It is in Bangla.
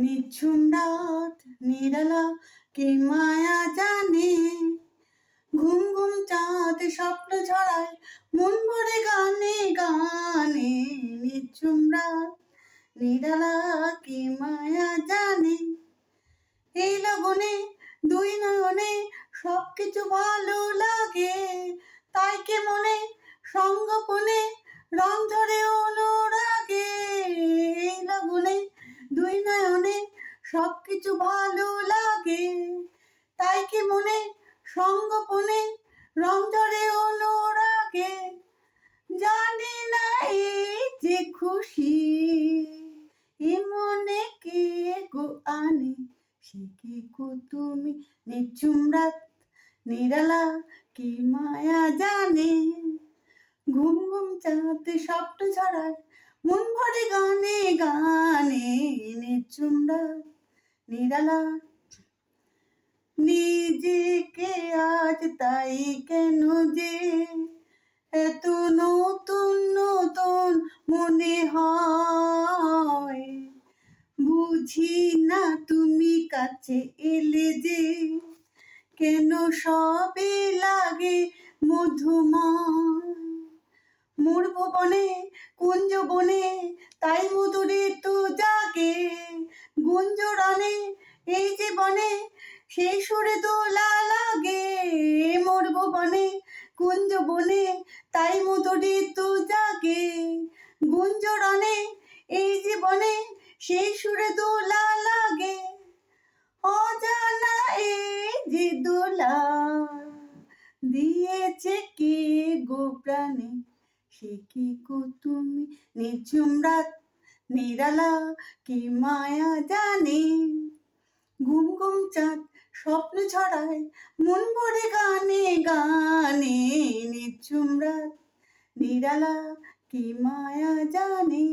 নিঝুম রাত নিরালা কে মায়া জানে, ঘুম ঘুম চাঁদ স্বপ্ন ছড়ায় মন ভরে গানে গানে। নিঝুম রাত নিরালা কে মায়া জানে, এই লগনে দুই নয়নে সবকিছু ভালো লাগে। তাই কে মনে সঙ্গোপনে রং ধরে অনুরাগে। এই লগনে দুই নয়নে সবকিছু ভালো লাগে। তাই কি মনে সঙ্গোপনে রং ধরে অনুরাগে। জানি না এই যে খুশি এ মনে কে গো আনে, সে কি গো তুমি নিঝুম রাত নিরালা কি মায়া জানে। ঘুম ঘুম চাঁদ স্বপ্ন ছড়ায় মন ভরে গানে গানে। নিঝুম রাত নিরালা নিজেকে আজ তাই কেন যে এত নতুন নতুন মনে হয়। বুঝি না তুমি কাছে এলে যে কেন সবে লাগে মধুময়। মোর ভুবনে কুঞ্জ বনে তাই মধুরে তো জাগে। গুঞ্জরণে এই জীবনে সেই সুরে দোলা লাগে। মোর ভুবনে কুঞ্জ বনে তাই মধুরে তো জাগে। গুঞ্জরণে এই জীবনে সেই সুরে দোলা লাগে। অজানা এই যে দোলা দিয়েছে কে গো প্রাণে, সে কি গো তুমি নিঝুম রাত নিরালা কি মায়া জানে। ঘুম ঘুম চাঁদ স্বপ্ন ছড়ায় মন ভরে গানে গানে। নিঝুম রাত নিরালা কি মায়া জানে।